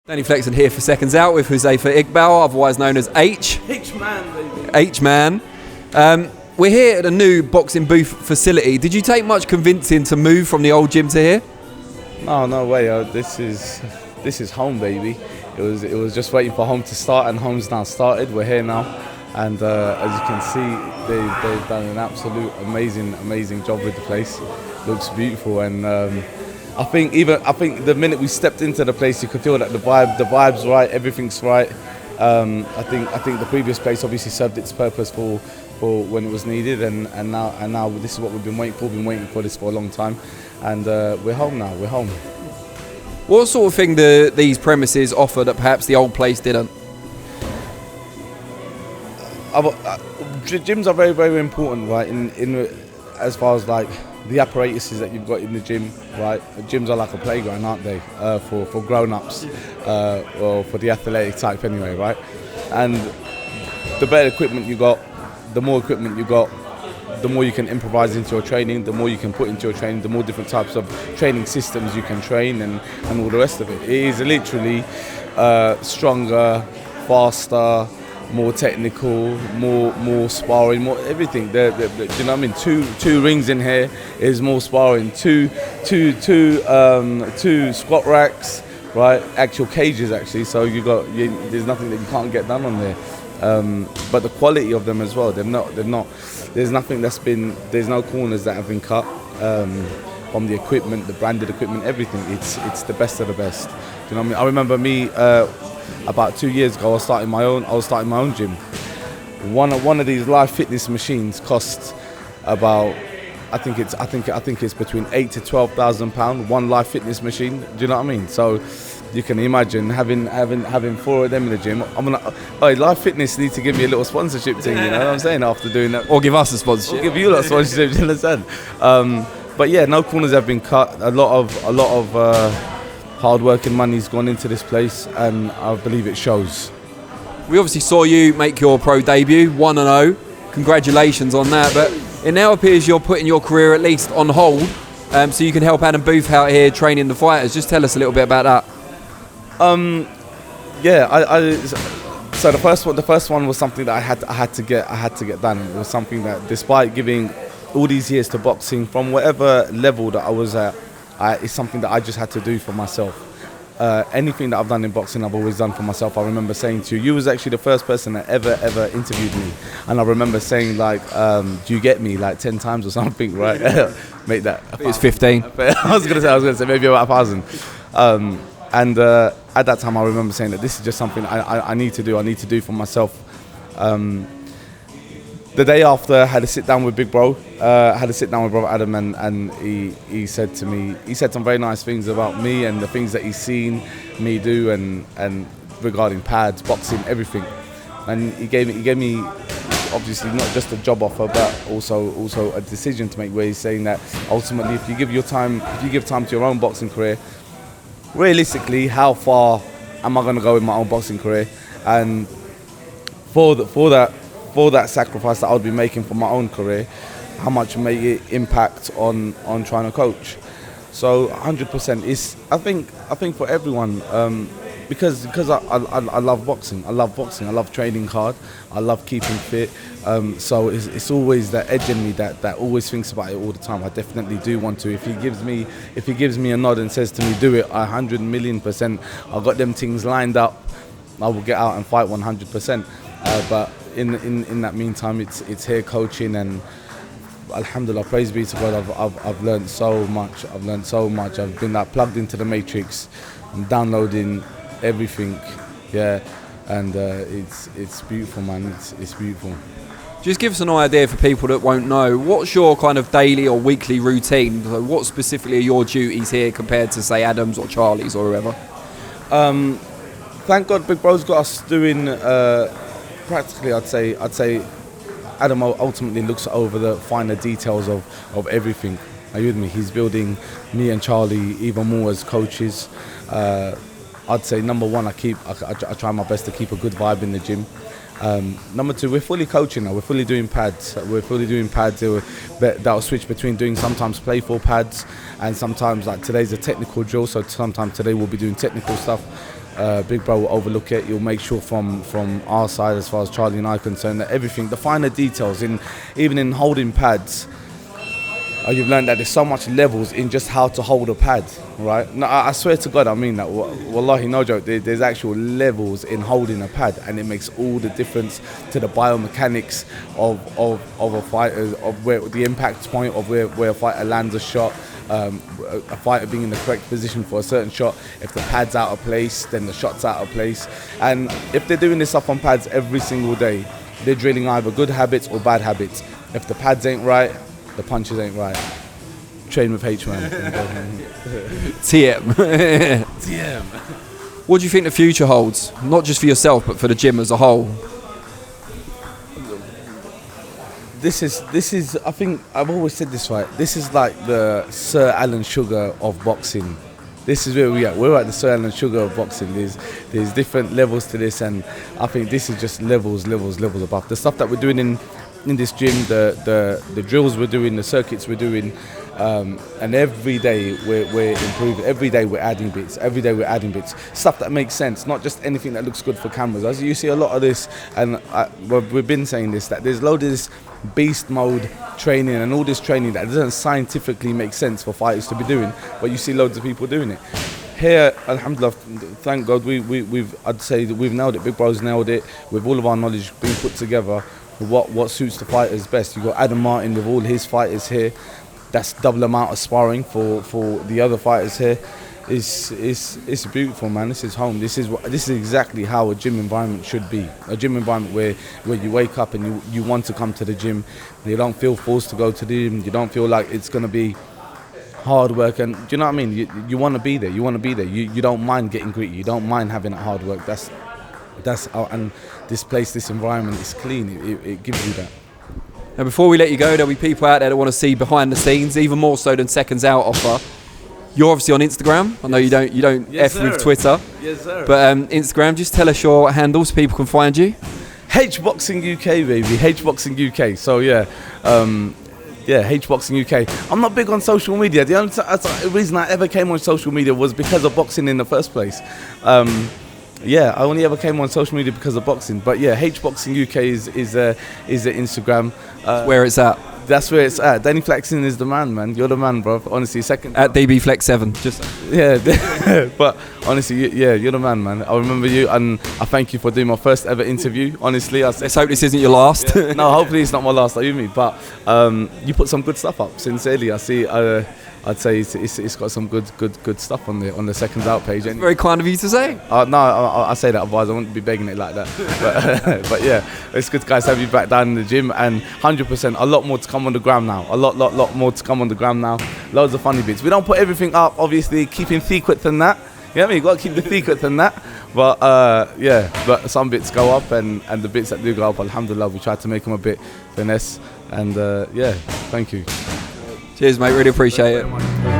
Danny Flexen here for Seconds Out with Huzaifah Iqbal, otherwise known as H. H-Man, baby. H-Man. We're here at a new boxing booth facility. Did you take much convincing to move from the old gym to here? No way. This is home, baby. It was just waiting for home to start, and home's now started. We're here now, and as you can see, they've done an absolute amazing job with the place. Looks beautiful, and I think the minute we stepped into the place, you could feel that the vibe's right, everything's right. I think the previous place obviously served its purpose for when it was needed, and now this is what we've been waiting for. We've been waiting for this for a long time, and we're home now. We're home. What sort of thing these premises offer that perhaps the old place didn't? Gyms are very important, right? In as far as like the apparatuses that you've got in the gym, right? Gyms are like a playground, aren't they? For grown-ups, or for the athletic type anyway, right? And the better equipment you got, the more equipment you got, the more you can improvise into your training, the more you can put into your training, the more different types of training systems you can train, and all the rest of it. It is literally stronger, faster, more technical, more sparring, more everything. You know what I mean? Two rings in here is more sparring. Two squat racks, right? Actual cages actually. So there's nothing that you can't get done on there. But the quality of them as well. They're not. There's no corners that have been cut. From the equipment, the branded equipment, everything. It's the best of the best. You know what I mean? I remember me. About 2 years ago, I was starting my own gym. One of these live fitness machines costs about, I think it's between £8,000 to £12,000. One live fitness machine. Do you know what I mean? So you can imagine having four of them in the gym. I'm gonna, Live Fitness need to give me a little sponsorship thing. You know what I'm saying? After doing that, or give us a sponsorship. Or give you a sponsorship. You understand? But yeah, no corners have been cut. A lot of hard-working money's gone into this place, and I believe it shows. We obviously saw you make your pro debut, 1-0. Congratulations on that. But it now appears you're putting your career at least on hold, so you can help Adam Booth out here training the fighters. Just tell us a little bit about that. So the first one was something that I had to get done. It was something that, despite giving all these years to boxing, from whatever level that I was at, it's something that I just had to do for myself. Anything that I've done in boxing, I've always done for myself. I remember saying to you was actually the first person that ever interviewed me, and I remember saying like, "Do you get me?" like 10 times or something, right? Make that. It's 15. I was gonna say maybe about 1,000. And at that time, I remember saying that this is just something I need to do. I need to do for myself. The day after, I had a sit down with Big Bro. Had a sit down with Brother Adam, and he said to me, he said some very nice things about me and the things that he's seen me do, and regarding pads, boxing, everything. And he gave me obviously not just a job offer, but also a decision to make, where he's saying that ultimately, if you give time to your own boxing career, realistically, how far am I going to go in my own boxing career? And for that sacrifice that I would be making for my own career, how much may it impact on trying to coach? So 100%. I think for everyone, because I love boxing. I love training hard. I love keeping fit. So it's always that edge in me that always thinks about it all the time. I definitely do want to. If he gives me a nod and says to me, do it, 100,000,000%. I've got them things lined up. I will get out and fight 100%. But in that meantime, it's here coaching, and alhamdulillah, praise be to God, I've learned so much. I've been plugged into the matrix. I'm downloading everything, yeah, and it's beautiful, man. It's beautiful. Just give us an idea for people that won't know. What's your kind of daily or weekly routine? So what specifically are your duties here compared to, say, Adam's or Charlie's or whoever? Thank God, Big Bro's got us doing. Practically, I'd say Adam ultimately looks over the finer details of everything. Are you with me? He's building me and Charlie even more as coaches. I'd say number one, I try my best to keep a good vibe in the gym. Number two, we're fully coaching now. We're fully doing pads. That'll switch between doing sometimes playful pads, and sometimes, like today's a technical drill, so sometimes today we'll be doing technical stuff. Big bro will overlook it. He'll make sure from our side, as far as Charlie and I are concerned, that everything, the finer details, even in holding pads, you've learned that there's so much levels in just how to hold a pad, right? No, I swear to God, I mean that. Wallahi, no joke. There's actual levels in holding a pad, and it makes all the difference to the biomechanics of a fighter, of where the impact point of where a fighter lands a shot. A fighter being in the correct position for a certain shot. If the pad's out of place, then the shot's out of place. And if they're doing this stuff on pads every single day, they're drilling either good habits or bad habits. If the pads ain't right, the punches ain't right. Train with H, man. TM. TM. What do you think the future holds? Not just for yourself, but for the gym as a whole. This is. I think I've always said this, right. This is like the Sir Alan Sugar of boxing. This is where we are. We're at the Sir Alan Sugar of boxing. There's different levels to this, and I think this is just levels above. The stuff that we're doing in this gym, the drills we're doing, the circuits we're doing, and every day we're improving. Every day we're adding bits. Every day we're adding bits. Stuff that makes sense, not just anything that looks good for cameras. As you see a lot of this, and we've been saying this, that there's loads of this beast mode training and all this training that doesn't scientifically make sense for fighters to be doing, but you see loads of people doing it. Here, alhamdulillah, thank God, I'd say that we've nailed it. Big Bro's nailed it with all of our knowledge being put together. What suits the fighters best. You've got Adam Martin with all his fighters here. That's double amount of sparring for the other fighters here. It's beautiful, man. This is home. This is exactly how a gym environment should be. A gym environment where you wake up and you want to come to the gym. You don't feel forced to go to the gym. You don't feel like it's going to be hard work. And do you know what I mean? You want to be there. You want to be there. You don't mind getting gritty. You don't mind having that hard work. That's and this place, this environment is clean. It gives you that. Now, before we let you go, there'll be people out there that want to see behind the scenes, even more so than Seconds Out offer. You're obviously on Instagram. I know you don't Yes, F with sir. Twitter. Yes, sir. But Instagram, just tell us your handle so people can find you. HBoxing UK, baby. HBoxing UK. So yeah, HBoxing UK. I'm not big on social media. The only reason I ever came on social media was because of boxing in the first place. I only ever came on social media because of boxing. But yeah, HBoxing UK is the Instagram. Where it's at. That's where it's at. Danny Flexing is the man. You're the man, bro. Honestly, second. At DBFlex7. Just Yeah, but honestly, you're the man. I remember you, and I thank you for doing my first ever interview. Honestly, let's hope this isn't your last. Yeah. No, hopefully it's not my last. Are you me? But you put some good stuff up. Sincerely, I see. I'd say it's got some good stuff on the Seconds Out page. Very kind of you to say. No, I say that, otherwise I wouldn't be begging it like that. But yeah, it's good, guys, to have you back down in the gym, and 100%, a lot more to come on the gram now. A lot more to come on the gram now. Loads of funny bits. We don't put everything up, obviously, keeping secret than that. You know what I mean? You got to keep the secret than that. But but some bits go up, and the bits that do go up, alhamdulillah, we try to make them a bit finesse. And thank you. Cheers, mate. Really appreciate it.